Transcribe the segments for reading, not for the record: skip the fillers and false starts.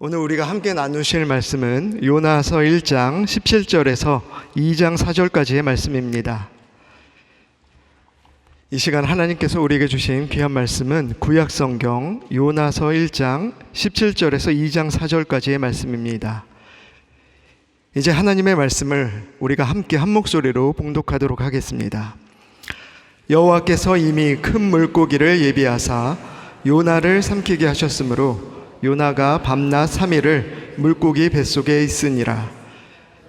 오늘 우리가 함께 나누실 말씀은 요나서 1장 17절에서 2장 4절까지의 말씀입니다. 이 시간 하나님께서 우리에게 주신 귀한 말씀은 구약성경 요나서 1장 17절에서 2장 4절까지의 말씀입니다. 이제 하나님의 말씀을 우리가 함께 한 목소리로 봉독하도록 하겠습니다. 여호와께서 이미 큰 물고기를 예비하사 요나를 삼키게 하셨으므로 요나가 밤낮 3일을 물고기 뱃속에 있으니라.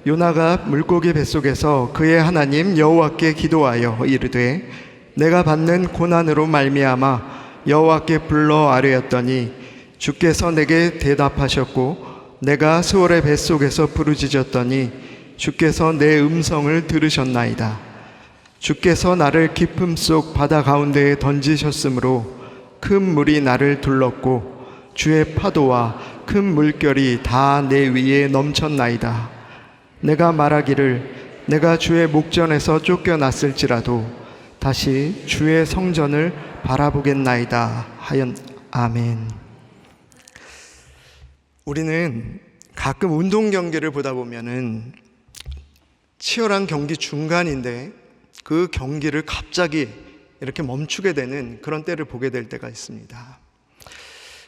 요나가 물고기 뱃속에서 그의 하나님 여호와께 기도하여 이르되 내가 받는 고난으로 말미암아 여호와께 불러 아뢰었더니 주께서 내게 대답하셨고 내가 스올의 뱃속에서 부르짖었더니 주께서 내 음성을 들으셨나이다. 주께서 나를 깊음 속 바다 가운데에 던지셨으므로 큰 물이 나를 둘렀고 주의 파도와 큰 물결이 다 내 위에 넘쳤나이다. 내가 말하기를 내가 주의 목전에서 쫓겨났을지라도 다시 주의 성전을 바라보겠나이다 하연. 아멘. 우리는 가끔 운동 경기를 보다 보면은 치열한 경기 중간인데 그 경기를 갑자기 이렇게 멈추게 되는 그런 때를 보게 될 때가 있습니다.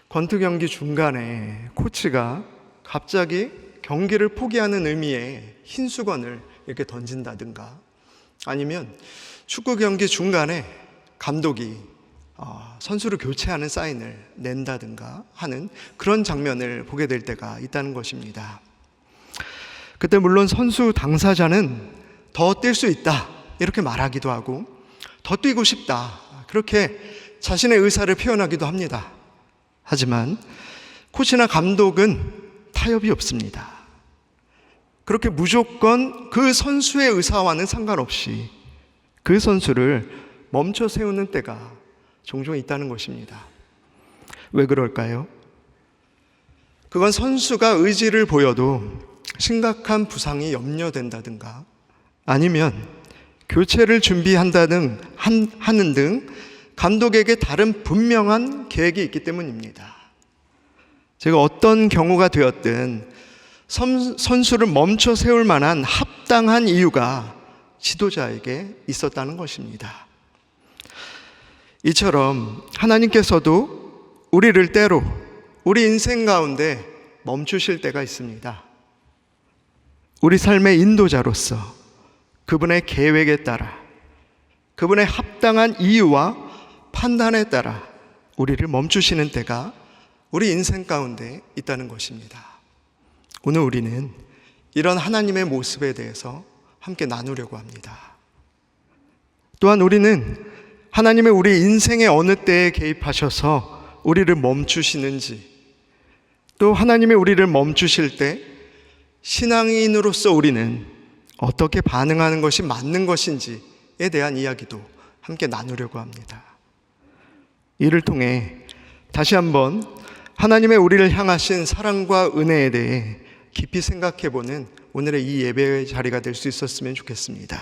권투 경기 중간에 코치가 갑자기 경기를 포기하는 의미의 흰 수건을 이렇게 던진다든가, 아니면 축구 경기 중간에 감독이 선수를 교체하는 사인을 낸다든가 하는 그런 장면을 보게 될 때가 있다는 것입니다. 그때 물론 선수 당사자는 더 뛸 수 있다 이렇게 말하기도 하고 더 뛰고 싶다 그렇게 자신의 의사를 표현하기도 합니다. 하지만 코치나 감독은 타협이 없습니다. 그렇게 무조건 그 선수의 의사와는 상관없이 그 선수를 멈춰 세우는 때가 종종 있다는 것입니다. 왜 그럴까요? 그건 선수가 의지를 보여도 심각한 부상이 염려된다든가, 아니면 교체를 준비한다든 하는 등 감독에게 다른 분명한 계획이 있기 때문입니다. 제가 어떤 경우가 되었든 선수를 멈춰 세울 만한 합당한 이유가 지도자에게 있었다는 것입니다. 이처럼 하나님께서도 우리를 때로 우리 인생 가운데 멈추실 때가 있습니다. 우리 삶의 인도자로서 그분의 계획에 따라, 그분의 합당한 이유와 판단에 따라 우리를 멈추시는 때가 우리 인생 가운데 있다는 것입니다. 오늘 우리는 이런 하나님의 모습에 대해서 함께 나누려고 합니다. 또한 우리는 하나님의 우리 인생의 어느 때에 개입하셔서 우리를 멈추시는지, 또 하나님의 우리를 멈추실 때 신앙인으로서 우리는 어떻게 반응하는 것이 맞는 것인지에 대한 이야기도 함께 나누려고 합니다. 이를 통해 다시 한번 하나님의 우리를 향하신 사랑과 은혜에 대해 깊이 생각해보는 오늘의 이 예배의 자리가 될 수 있었으면 좋겠습니다.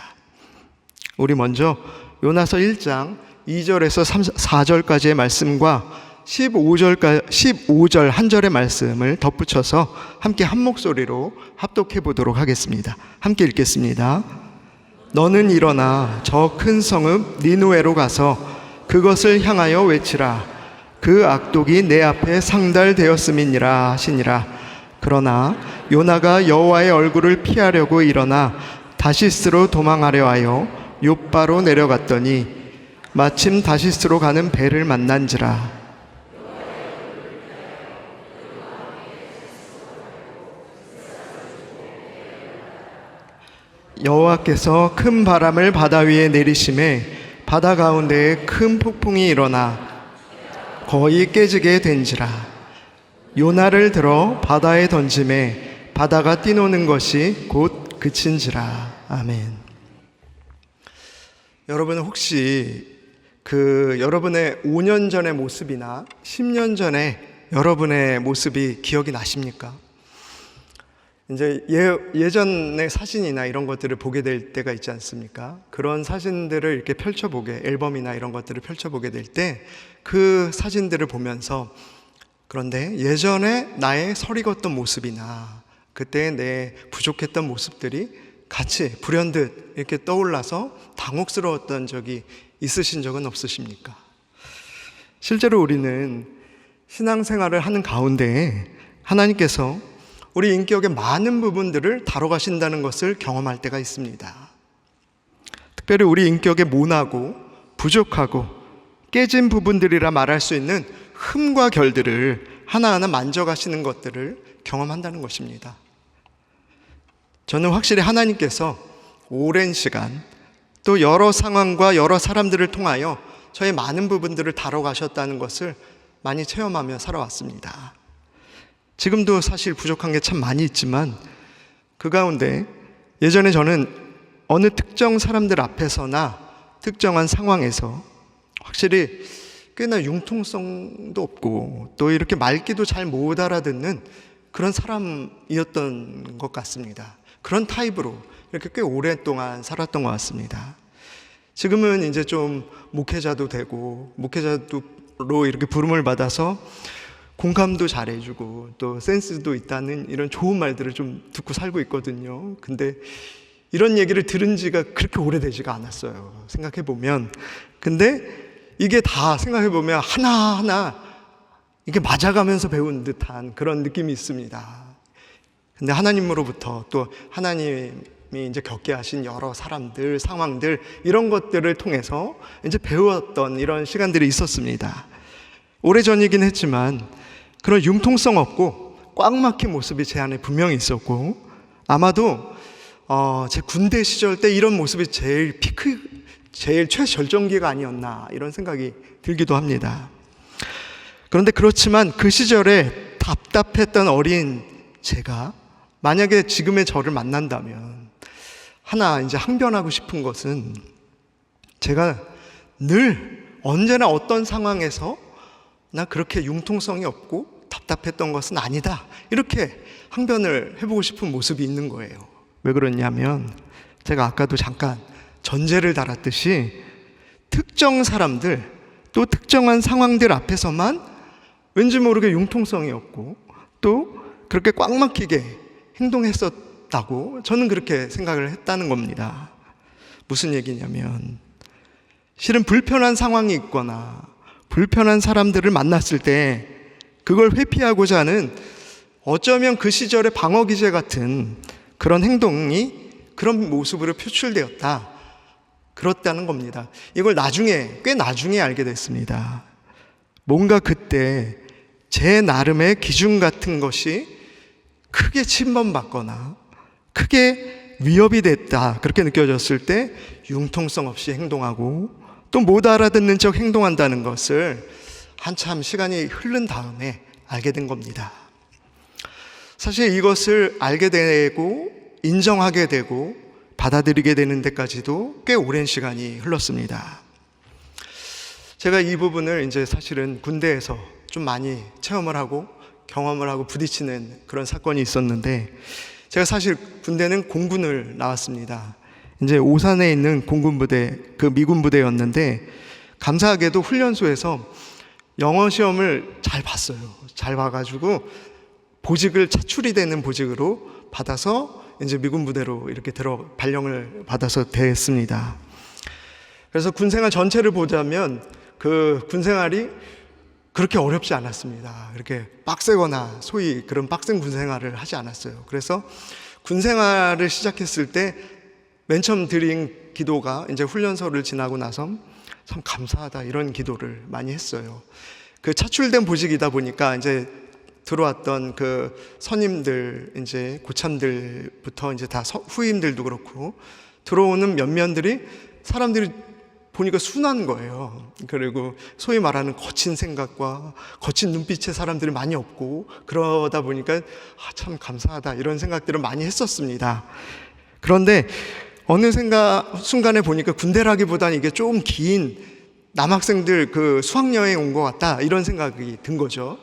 우리 먼저 요나서 1장 2절에서 4절까지의 말씀과 15절 한 절의 말씀을 덧붙여서 함께 한 목소리로 합독해 보도록 하겠습니다. 함께 읽겠습니다. 너는 일어나 저 큰 성읍 니느웨로 가서 그것을 향하여 외치라. 그 악독이 내 앞에 상달되었음이니라 하시니라. 그러나 요나가 여호와의 얼굴을 피하려고 일어나 다시스로 도망하려 하여 욥바로 내려갔더니 마침 다시스로 가는 배를 만난지라. 여호와께서 큰 바람을 바다 위에 내리심에 바다 가운데에 큰 폭풍이 일어나 거의 깨지게 된지라. 요나를 들어 바다에 던짐에 바다가 뛰노는 것이 곧 그친지라. 아멘. 여러분은 혹시 여러분의 5년 전의 모습이나 10년 전에 여러분의 모습이 기억이 나십니까? 이제 예전의 사진이나 이런 것들을 보게 될 때가 있지 않습니까? 그런 사진들을 이렇게 앨범이나 이런 것들을 펼쳐보게 될 때 그 사진들을 보면서 그런데 예전에 나의 설익었던 모습이나 그때 내 부족했던 모습들이 같이 불현듯 이렇게 떠올라서 당혹스러웠던 적이 있으신 적은 없으십니까? 실제로 우리는 신앙생활을 하는 가운데 하나님께서 우리 인격의 많은 부분들을 다뤄가신다는 것을 경험할 때가 있습니다. 특별히 우리 인격의 모나고 부족하고 깨진 부분들이라 말할 수 있는 흠과 결들을 하나하나 만져가시는 것들을 경험한다는 것입니다. 저는 확실히 하나님께서 오랜 시간 또 여러 상황과 여러 사람들을 통하여 저의 많은 부분들을 다뤄가셨다는 것을 많이 체험하며 살아왔습니다. 지금도 사실 부족한 게 참 많이 있지만 그 가운데 예전에 저는 어느 특정 사람들 앞에서나 특정한 상황에서 확실히 꽤나 융통성도 없고 또 이렇게 말귀도 잘 못 알아듣는 그런 사람이었던 것 같습니다. 그런 타입으로 이렇게 꽤 오랫동안 살았던 것 같습니다. 지금은 이제 좀 목회자도 되고 목회자로 이렇게 부름을 받아서 공감도 잘해주고 또 센스도 있다는 이런 좋은 말들을 좀 듣고 살고 있거든요. 근데 이런 얘기를 들은 지가 그렇게 오래되지가 않았어요. 생각해보면. 근데 이게 다 생각해보면 하나하나 이게 맞아가면서 배운 듯한 그런 느낌이 있습니다. 근데 하나님으로부터 또 하나님이 이제 겪게 하신 여러 사람들, 상황들 이런 것들을 통해서 이제 배웠던 이런 시간들이 있었습니다. 오래전이긴 했지만 그런 융통성 없고 꽉 막힌 모습이 제 안에 분명히 있었고 아마도 제 군대 시절 때 이런 모습이 제일 최절정기가 아니었나 이런 생각이 들기도 합니다. 그런데 그렇지만 그 시절에 답답했던 어린 제가 만약에 지금의 저를 만난다면 하나 이제 항변하고 싶은 것은 제가 늘 언제나 어떤 상황에서 나 그렇게 융통성이 없고 답답했던 것은 아니다 이렇게 항변을 해보고 싶은 모습이 있는 거예요. 왜 그러냐면 제가 아까도 잠깐 전제를 달았듯이 특정 사람들 또 특정한 상황들 앞에서만 왠지 모르게 융통성이 없고 또 그렇게 꽉 막히게 행동했었다고 저는 그렇게 생각을 했다는 겁니다. 무슨 얘기냐면 실은 불편한 상황이 있거나 불편한 사람들을 만났을 때 그걸 회피하고자 하는 어쩌면 그 시절의 방어기제 같은 그런 행동이 그런 모습으로 표출되었다. 그렇다는 겁니다. 이걸 꽤 나중에 알게 됐습니다. 뭔가 그때 제 나름의 기준 같은 것이 크게 침범받거나 크게 위협이 됐다 그렇게 느껴졌을 때 융통성 없이 행동하고 또 못 알아듣는 척 행동한다는 것을 한참 시간이 흐른 다음에 알게 된 겁니다. 사실 이것을 알게 되고 인정하게 되고 받아들이게 되는 데까지도 꽤 오랜 시간이 흘렀습니다. 제가 이 부분을 이제 사실은 군대에서 좀 많이 체험을 하고 경험을 하고 부딪히는 그런 사건이 있었는데 제가 사실 군대는 공군을 나왔습니다. 이제 오산에 있는 공군부대, 그 미군 부대였는데 감사하게도 훈련소에서 영어 시험을 잘 봤어요. 잘 봐가지고 보직을 차출이 되는 보직으로 받아서 이제 미군 부대로 이렇게 발령을 받아서 됐습니다. 그래서 군생활 전체를 보자면 그 군생활이 그렇게 어렵지 않았습니다. 이렇게 빡세거나 소위 그런 빡센 군생활을 하지 않았어요. 그래서 군생활을 시작했을 때 맨 처음 드린 기도가 이제 훈련소를 지나고 나서 참 감사하다 이런 기도를 많이 했어요. 그 차출된 보직이다 보니까 이제 들어왔던 그 선임들, 이제 고참들부터 이제 다 후임들도 그렇고 들어오는 면면들이 사람들이 보니까 순한 거예요. 그리고 소위 말하는 거친 생각과 거친 눈빛의 사람들이 많이 없고 그러다 보니까 참 감사하다 이런 생각들을 많이 했었습니다. 그런데 어느 순간에 보니까 군대라기보다는 이게 좀 긴 남학생들 그 수학여행 온 것 같다 이런 생각이 든 거죠.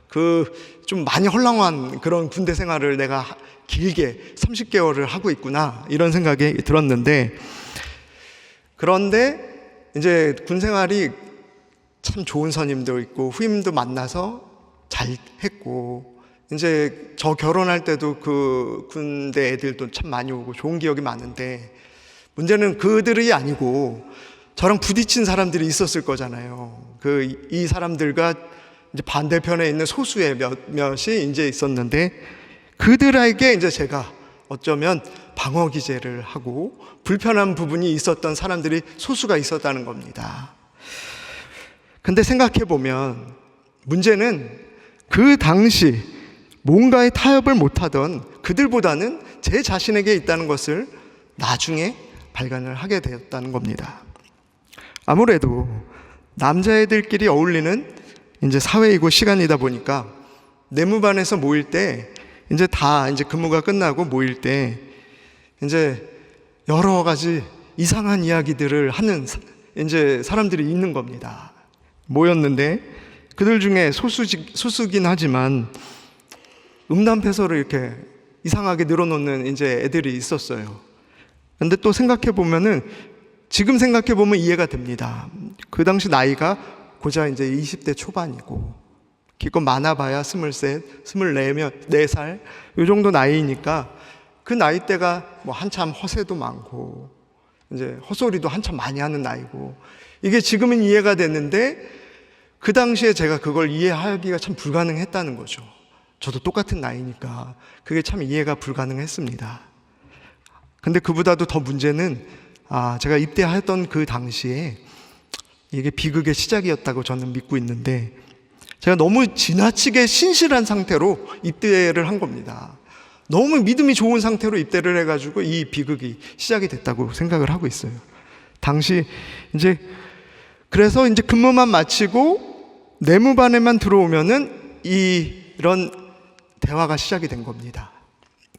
그 좀 많이 헐렁한 그런 군대 생활을 내가 길게 30개월을 하고 있구나 이런 생각이 들었는데 그런데 이제 군 생활이 참 좋은 선임도 있고 후임도 만나서 잘 했고, 이제 저 결혼할 때도 그 군대 애들도 참 많이 오고 좋은 기억이 많은데, 문제는 그들이 아니고 저랑 부딪힌 사람들이 있었을 거잖아요. 이 사람들과 이제 반대편에 있는 소수의 몇몇이 이제 있었는데, 그들에게 이제 제가 어쩌면 방어 기제를 하고 불편한 부분이 있었던 사람들이 소수가 있었다는 겁니다. 근데 생각해 보면 문제는 그 당시 뭔가의 타협을 못하던 그들보다는 제 자신에게 있다는 것을 나중에 발견을 하게 되었다는 겁니다. 아무래도 남자애들끼리 어울리는 이제 사회이고 시간이다 보니까 내무반에서 모일 때 이제 다 이제 근무가 끝나고 모일 때 이제 여러 가지 이상한 이야기들을 하는 이제 사람들이 있는 겁니다. 모였는데 그들 중에 소수긴 하지만 음담패설을 이렇게 이상하게 늘어놓는 이제 애들이 있었어요. 근데 또 생각해 보면은, 지금 생각해 보면 이해가 됩니다. 그 당시 나이가 고작 이제 20대 초반이고, 기껏 많아봐야 23, 24살 이 정도 나이니까, 그 나이대가 뭐 한참 허세도 많고 이제 헛소리도 한참 많이 하는 나이고, 이게 지금은 이해가 됐는데 그 당시에 제가 그걸 이해하기가 참 불가능했다는 거죠. 저도 똑같은 나이니까 그게 참 이해가 불가능했습니다. 근데 그보다도 더 문제는 제가 입대했던 그 당시에 이게 비극의 시작이었다고 저는 믿고 있는데, 제가 너무 지나치게 신실한 상태로 입대를 한 겁니다. 너무 믿음이 좋은 상태로 입대를 해가지고 이 비극이 시작이 됐다고 생각을 하고 있어요. 당시 그래서 이제 근무만 마치고 내무반에만 들어오면은 이런 대화가 시작이 된 겁니다.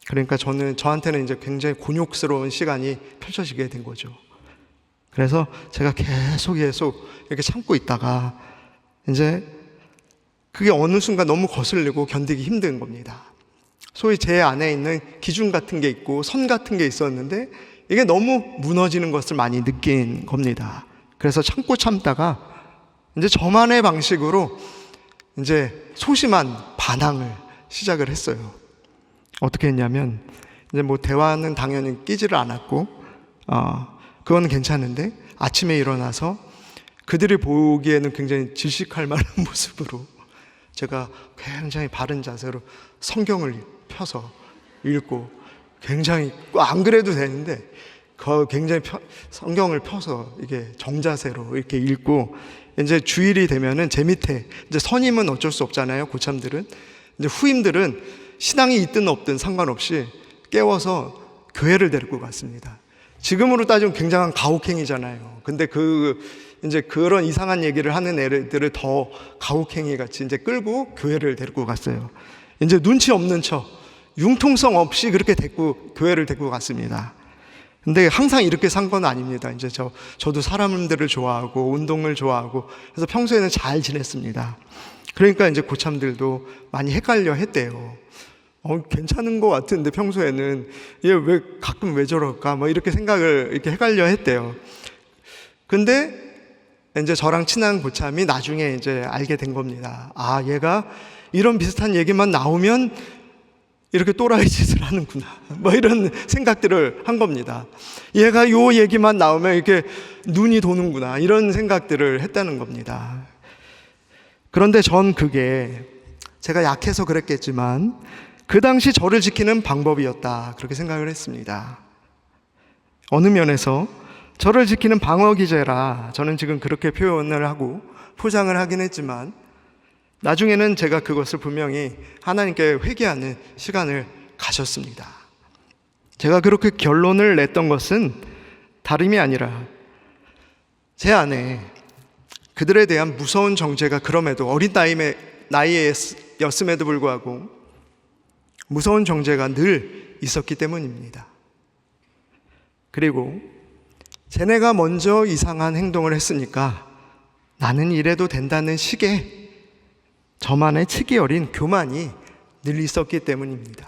그러니까 저한테는 이제 굉장히 곤욕스러운 시간이 펼쳐지게 된 거죠. 그래서 제가 계속 이렇게 참고 있다가 이제 그게 어느 순간 너무 거슬리고 견디기 힘든 겁니다. 소위 제 안에 있는 기준 같은 게 있고 선 같은 게 있었는데 이게 너무 무너지는 것을 많이 느낀 겁니다. 그래서 참다가 이제 저만의 방식으로 이제 소심한 반항을 시작을 했어요. 어떻게 했냐면, 이제 뭐 대화는 당연히 끼지를 않았고, 그건 괜찮은데 아침에 일어나서 그들이 보기에는 굉장히 질식할 만한 모습으로 제가 굉장히 바른 자세로 성경을 펴서 읽고, 굉장히 안 그래도 되는데 굉장히 성경을 펴서 이게 정자세로 이렇게 읽고, 이제 주일이 되면은 제 밑에 이제 선임은 어쩔 수 없잖아요. 고참들은. 이제 후임들은 신앙이 있든 없든 상관없이 깨워서 교회를 데리고 갔습니다. 지금으로 따지면 굉장한 가혹행위잖아요. 근데 이제 그런 이상한 얘기를 하는 애들을 더 가혹행위 같이 이제 끌고 교회를 데리고 갔어요. 이제 눈치 없는 척, 융통성 없이 그렇게 교회를 데리고 갔습니다. 근데 항상 이렇게 산 건 아닙니다. 이제 저도 사람들을 좋아하고 운동을 좋아하고 그래서 평소에는 잘 지냈습니다. 그러니까 이제 고참들도 많이 헷갈려 했대요. 괜찮은 것 같은데 평소에는 얘 가끔 왜 저럴까? 뭐 이렇게 생각을 이렇게 헷갈려 했대요. 근데 이제 저랑 친한 고참이 나중에 이제 알게 된 겁니다. 얘가 이런 비슷한 얘기만 나오면 이렇게 또라이 짓을 하는구나. 뭐 이런 생각들을 한 겁니다. 얘가 요 얘기만 나오면 이렇게 눈이 도는구나. 이런 생각들을 했다는 겁니다. 그런데 전 그게 제가 약해서 그랬겠지만 그 당시 저를 지키는 방법이었다. 그렇게 생각을 했습니다. 어느 면에서 저를 지키는 방어 기제라 저는 지금 그렇게 표현을 하고 포장을 하긴 했지만, 나중에는 제가 그것을 분명히 하나님께 회개하는 시간을 가졌습니다. 제가 그렇게 결론을 냈던 것은 다름이 아니라 제 안에 그들에 대한 무서운 정죄가 그럼에도 어린 나이였음에도 불구하고 무서운 정죄가 늘 있었기 때문입니다. 그리고 쟤네가 먼저 이상한 행동을 했으니까 나는 이래도 된다는 식의 저만의 치기 어린 교만이 늘 있었기 때문입니다.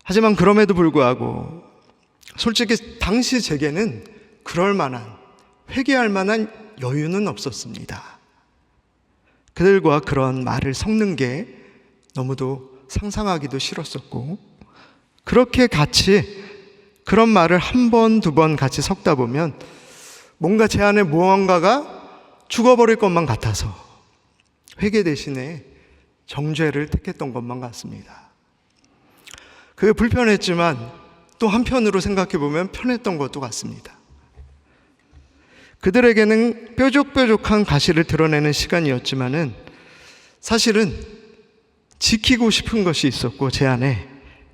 하지만 그럼에도 불구하고 솔직히 당시 제게는 그럴 만한, 회개할 만한 여유는 없었습니다. 그들과 그런 말을 섞는 게 너무도 상상하기도 싫었었고, 그렇게 같이 그런 말을 한 번, 두 번 같이 섞다 보면 뭔가 제 안에 무언가가 죽어버릴 것만 같아서 회개 대신에 정죄를 택했던 것만 같습니다. 그게 불편했지만 또 한편으로 생각해 보면 편했던 것도 같습니다. 그들에게는 뾰족뾰족한 가시를 드러내는 시간이었지만은 사실은 지키고 싶은 것이 있었고 제 안에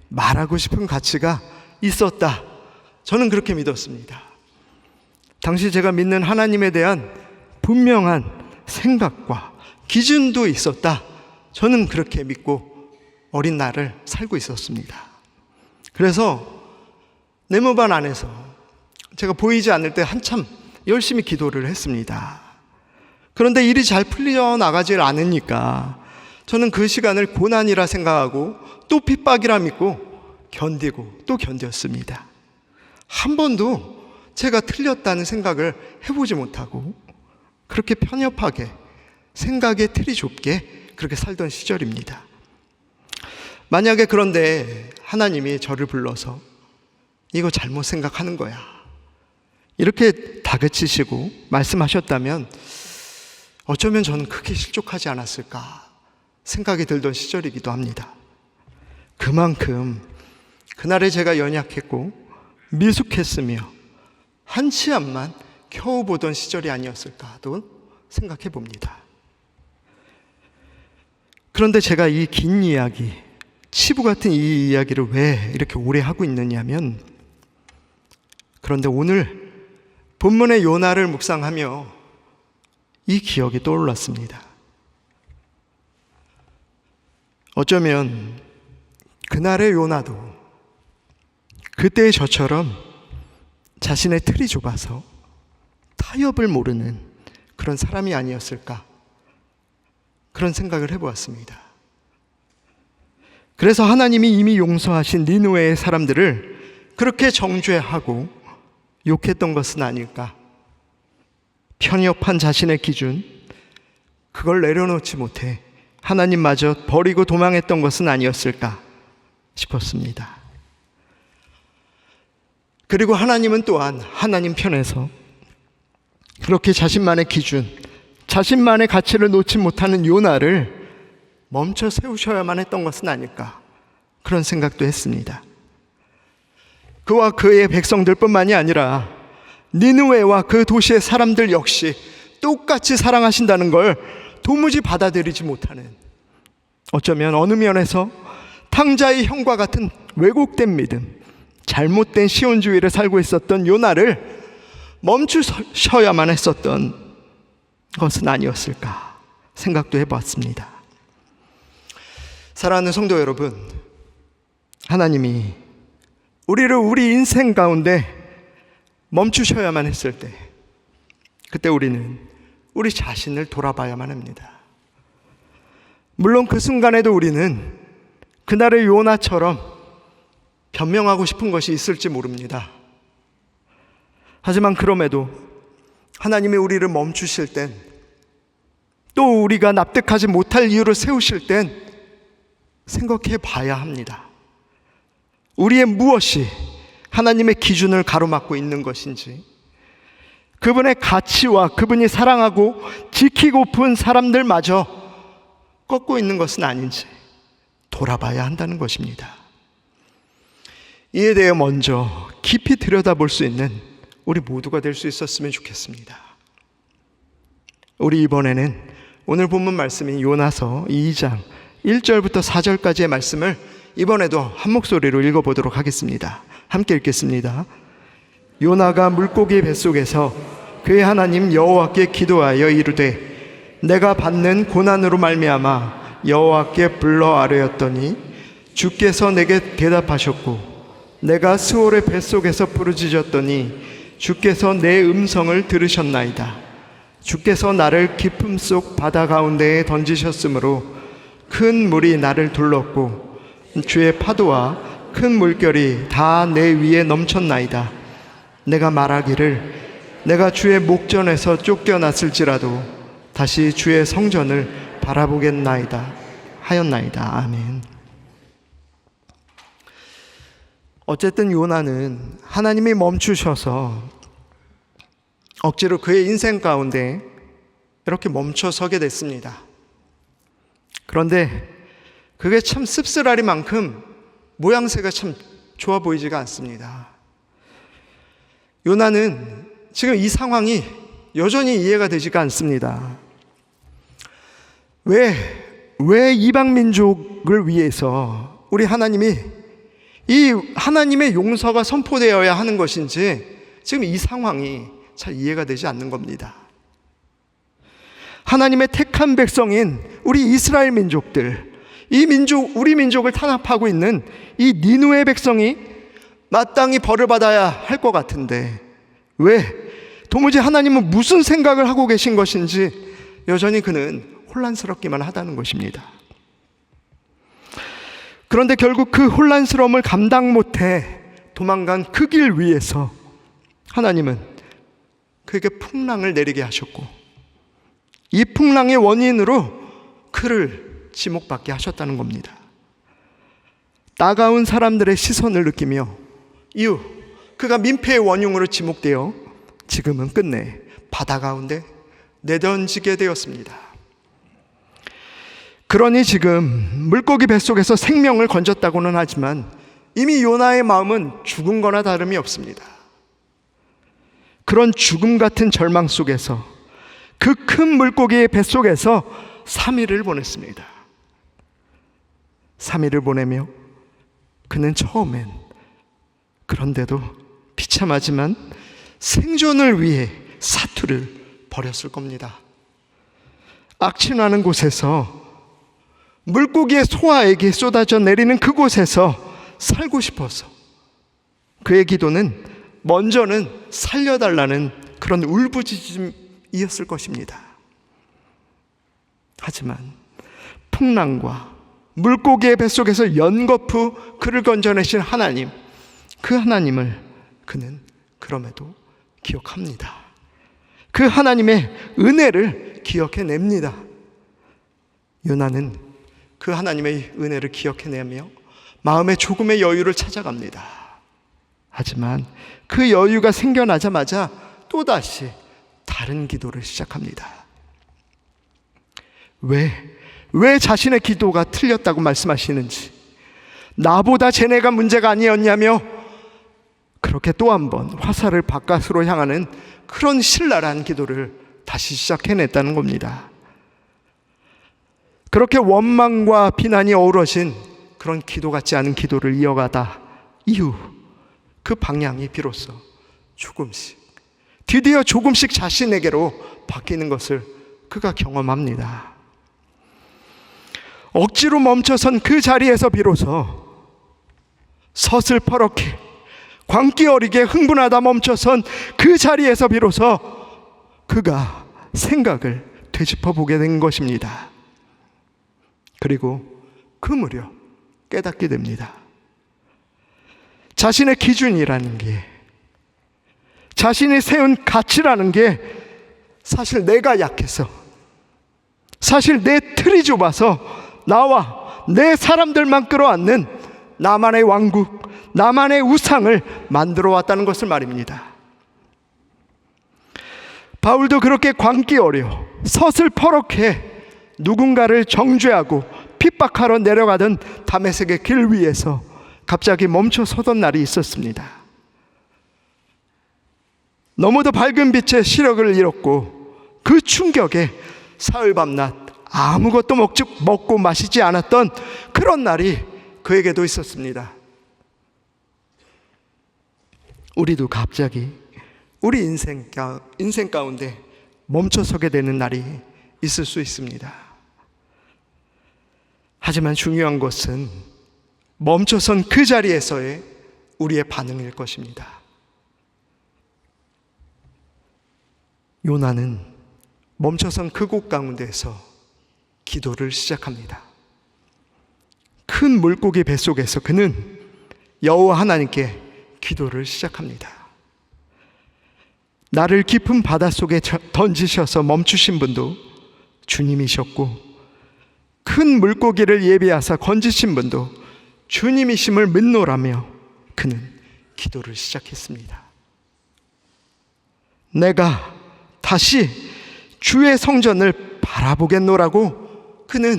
말하고 싶은 가치가 있었다. 저는 그렇게 믿었습니다. 당시 제가 믿는 하나님에 대한 분명한 생각과 기준도 있었다. 저는 그렇게 믿고 어린 날을 살고 있었습니다. 그래서 네모반 안에서 제가 보이지 않을 때 한참 열심히 기도를 했습니다. 그런데 일이 잘 풀려 나가질 않으니까 저는 그 시간을 고난이라 생각하고 또 핍박이라 믿고 견디고 또 견뎠습니다. 한 번도 제가 틀렸다는 생각을 해보지 못하고 그렇게 편협하게 생각의 틀이 좁게 그렇게 살던 시절입니다. 만약에 그런데 하나님이 저를 불러서 이거 잘못 생각하는 거야 이렇게 다그치시고 말씀하셨다면 어쩌면 저는 크게 실족하지 않았을까 생각이 들던 시절이기도 합니다. 그만큼 그날에 제가 연약했고 미숙했으며 한치 앞만 겨우 보던 시절이 아니었을까도 생각해 봅니다. 그런데 제가 이 긴 이야기, 치부 같은 이 이야기를 왜 이렇게 오래 하고 있느냐면, 그런데 오늘 본문의 요나를 묵상하며 이 기억이 떠올랐습니다. 어쩌면 그날의 요나도 그때의 저처럼 자신의 틀이 좁아서 타협을 모르는 그런 사람이 아니었을까, 그런 생각을 해보았습니다. 그래서 하나님이 이미 용서하신 니느웨의 사람들을 그렇게 정죄하고 욕했던 것은 아닐까. 편협한 자신의 기준, 그걸 내려놓지 못해 하나님마저 버리고 도망했던 것은 아니었을까 싶었습니다. 그리고 하나님은 또한 하나님 편에서 그렇게 자신만의 기준, 자신만의 가치를 놓지 못하는 요나를 멈춰 세우셔야만 했던 것은 아닐까, 그런 생각도 했습니다. 그와 그의 백성들뿐만이 아니라 니느웨와 그 도시의 사람들 역시 똑같이 사랑하신다는 걸 도무지 받아들이지 못하는, 어쩌면 어느 면에서 탕자의 형과 같은 왜곡된 믿음, 잘못된 시온주의를 살고 있었던 요나를 멈추셔야만 했었던 것은 아니었을까 생각도 해봤습니다. 사랑하는 성도 여러분, 하나님이 우리를 우리 인생 가운데 멈추셔야만 했을 때, 그때 우리는 우리 자신을 돌아봐야만 합니다. 물론 그 순간에도 우리는 그날의 요나처럼 변명하고 싶은 것이 있을지 모릅니다. 하지만 그럼에도 하나님이 우리를 멈추실 땐, 또 우리가 납득하지 못할 이유를 세우실 땐 생각해 봐야 합니다. 우리의 무엇이 하나님의 기준을 가로막고 있는 것인지, 그분의 가치와 그분이 사랑하고 지키고픈 사람들마저 꺾고 있는 것은 아닌지 돌아봐야 한다는 것입니다. 이에 대해 먼저 깊이 들여다볼 수 있는 우리 모두가 될 수 있었으면 좋겠습니다. 우리 이번에는 오늘 본문 말씀인 요나서 2장 1절부터 4절까지의 말씀을 이번에도 한 목소리로 읽어보도록 하겠습니다. 함께 읽겠습니다. 요나가 물고기 뱃속에서 그의 하나님 여호와께 기도하여 이르되 내가 받는 고난으로 말미암아 여호와께 불러 아뢰었더니 주께서 내게 대답하셨고 내가 스올의 뱃속에서 부르짖었더니 주께서 내 음성을 들으셨나이다. 주께서 나를 깊음 속 바다 가운데에 던지셨으므로 큰 물이 나를 둘렀고 주의 파도와 큰 물결이 다 내 위에 넘쳤나이다. 내가 말하기를 내가 주의 목전에서 쫓겨났을지라도 다시 주의 성전을 바라보겠나이다 하였나이다. 아멘. 어쨌든 요나는 하나님이 멈추셔서 억지로 그의 인생 가운데 이렇게 멈춰서게 됐습니다. 그런데 그게 참 씁쓸하리만큼 모양새가 참 좋아 보이지가 않습니다. 요나는 지금 이 상황이 여전히 이해가 되지가 않습니다. 왜 이방 민족을 위해서 우리 하나님이 이 하나님의 용서가 선포되어야 하는 것인지 지금 이 상황이 잘 이해가 되지 않는 겁니다. 하나님의 택한 백성인 우리 이스라엘 민족들, 우리 민족을 탄압하고 있는 이 니누의 백성이 마땅히 벌을 받아야 할 것 같은데 왜 도무지 하나님은 무슨 생각을 하고 계신 것인지 여전히 그는 혼란스럽기만 하다는 것입니다. 그런데 결국 그 혼란스러움을 감당 못해 도망간 그 길 위에서 하나님은 그에게 풍랑을 내리게 하셨고 이 풍랑의 원인으로 그를 지목받게 하셨다는 겁니다. 따가운 사람들의 시선을 느끼며 이후 그가 민폐의 원흉으로 지목되어 지금은 끝내 바다 가운데 내던지게 되었습니다. 그러니 지금 물고기 뱃속에서 생명을 건졌다고는 하지만 이미 요나의 마음은 죽은 거나 다름이 없습니다. 그런 죽음 같은 절망 속에서 그 큰 물고기의 뱃속에서 3일을 보냈습니다. 3일을 보내며 그는 처음엔 그런데도 비참하지만 생존을 위해 사투를 벌였을 겁니다. 악취나는 곳에서 물고기의 소화액이 쏟아져 내리는 그곳에서 살고 싶어서 그의 기도는 먼저는 살려달라는 그런 울부짖음이었을 것입니다. 하지만 풍랑과 물고기의 뱃속에서 연거푸 그를 건져내신 하나님, 그 하나님을 그는 그럼에도 기억합니다. 그 하나님의 은혜를 기억해냅니다. 요나는 그 하나님의 은혜를 기억해내며 마음에 조금의 여유를 찾아갑니다. 하지만 그 여유가 생겨나자마자 또다시 다른 기도를 시작합니다. 왜 자신의 기도가 틀렸다고 말씀하시는지, 나보다 쟤네가 문제가 아니었냐며 그렇게 또 한 번 화살을 바깥으로 향하는 그런 신랄한 기도를 다시 시작해냈다는 겁니다. 그렇게 원망과 비난이 어우러진 그런 기도 같지 않은 기도를 이어가다 이후 그 방향이 비로소 드디어 조금씩 자신에게로 바뀌는 것을 그가 경험합니다. 억지로 멈춰선 그 자리에서 비로소 서슬퍼렇게 광기 어리게 흥분하다 멈춰선 그 자리에서 비로소 그가 생각을 되짚어 보게 된 것입니다. 그리고 그 무렵 깨닫게 됩니다. 자신의 기준이라는 게, 자신이 세운 가치라는 게 사실 내가 약해서, 사실 내 틀이 좁아서 나와 내 사람들만 끌어안는 나만의 왕국, 나만의 우상을 만들어 왔다는 것을 말입니다. 바울도 그렇게 광기 어려 서슬퍼렇게 누군가를 정죄하고 핍박하러 내려가던 다메섹의 길 위에서 갑자기 멈춰 서던 날이 있었습니다. 너무도 밝은 빛에 시력을 잃었고 그 충격에 사흘 밤낮 아무것도 먹고 마시지 않았던 그런 날이 그에게도 있었습니다. 우리도 갑자기 우리 인생 가운데 멈춰서게 되는 날이 있을 수 있습니다. 하지만 중요한 것은 멈춰선 그 자리에서의 우리의 반응일 것입니다. 요나는 멈춰선 그곳 가운데에서 기도를 시작합니다. 큰 물고기 뱃속에서 그는 여호와 하나님께 기도를 시작합니다. 나를 깊은 바닷속에 던지셔서 멈추신 분도 주님이셨고 큰 물고기를 예비하사 건지신 분도 주님이심을 믿노라며 그는 기도를 시작했습니다. 내가 다시 주의 성전을 바라보겠노라고 그는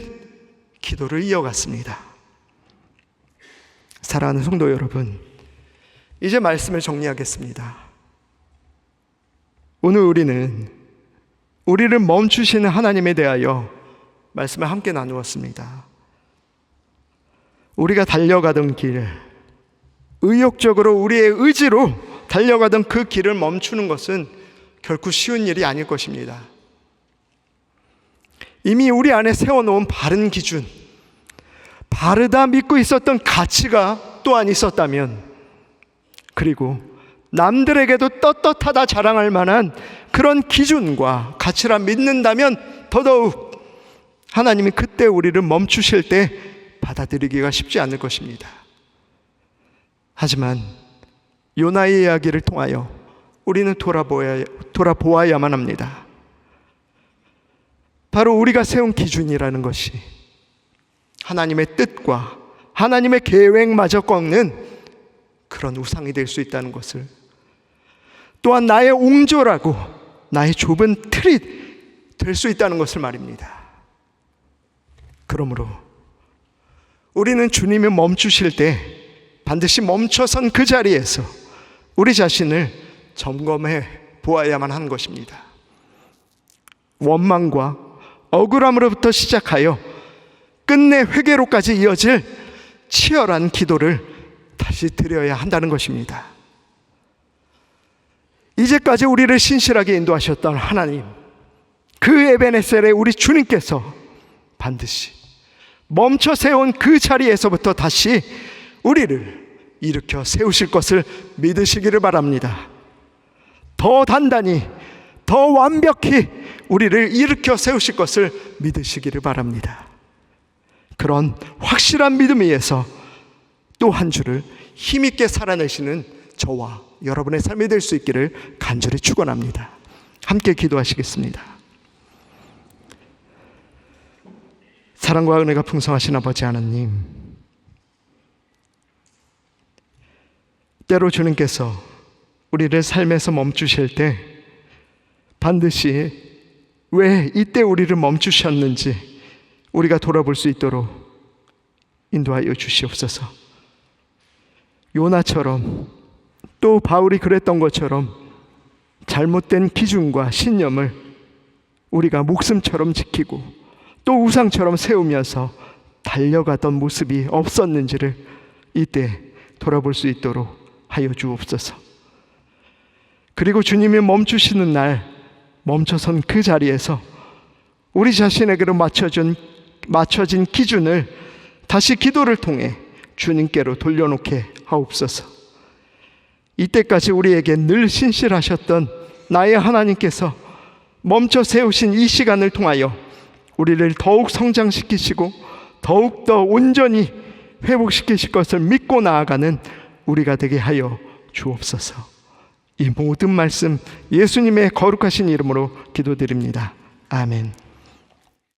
기도를 이어갔습니다. 사랑하는 성도 여러분, 이제 말씀을 정리하겠습니다. 오늘 우리는 우리를 멈추시는 하나님에 대하여 말씀을 함께 나누었습니다. 우리가 달려가던 길, 의욕적으로 우리의 의지로 달려가던 그 길을 멈추는 것은 결코 쉬운 일이 아닐 것입니다. 이미 우리 안에 세워놓은 바른 기준, 바르다 믿고 있었던 가치가 또한 있었다면, 그리고 남들에게도 떳떳하다 자랑할 만한 그런 기준과 가치라 믿는다면 더더욱 하나님이 그때 우리를 멈추실 때 받아들이기가 쉽지 않을 것입니다. 하지만 요나의 이야기를 통하여 우리는 돌아보아야만 합니다. 바로 우리가 세운 기준이라는 것이 하나님의 뜻과 하나님의 계획마저 꺾는 그런 우상이 될 수 있다는 것을, 또한 나의 옹졸하고 나의 좁은 틀이 될 수 있다는 것을 말입니다. 그러므로 우리는 주님이 멈추실 때 반드시 멈춰선 그 자리에서 우리 자신을 점검해 보아야만 하는 것입니다. 원망과 억울함으로부터 시작하여 끝내 회개로까지 이어질 치열한 기도를 다시 드려야 한다는 것입니다. 이제까지 우리를 신실하게 인도하셨던 하나님, 그 에베네셀의 우리 주님께서 반드시 멈춰 세운 그 자리에서부터 다시 우리를 일으켜 세우실 것을 믿으시기를 바랍니다. 더 단단히, 더 완벽히 우리를 일으켜 세우실 것을 믿으시기를 바랍니다. 그런 확실한 믿음 위에서 또 한 주를 힘있게 살아내시는 저와 여러분의 삶이 될 수 있기를 간절히 축원합니다. 함께 기도하시겠습니다. 사랑과 은혜가 풍성하신 아버지 하나님, 때로 주님께서 우리를 삶에서 멈추실 때 반드시 왜 이때 우리를 멈추셨는지 우리가 돌아볼 수 있도록 인도하여 주시옵소서. 요나처럼, 또 바울이 그랬던 것처럼 잘못된 기준과 신념을 우리가 목숨처럼 지키고 또 우상처럼 세우면서 달려가던 모습이 없었는지를 이때 돌아볼 수 있도록 하여 주옵소서. 그리고 주님이 멈추시는 날 멈춰선 그 자리에서 우리 자신에게로 맞춰진 기준을 다시 기도를 통해 주님께로 돌려놓게 하옵소서. 이때까지 우리에게 늘 신실하셨던 나의 하나님께서 멈춰 세우신 이 시간을 통하여 우리를 더욱 성장시키시고 더욱더 온전히 회복시키실 것을 믿고 나아가는 우리가 되게 하여 주옵소서. 이 모든 말씀 예수님의 거룩하신 이름으로 기도드립니다. 아멘.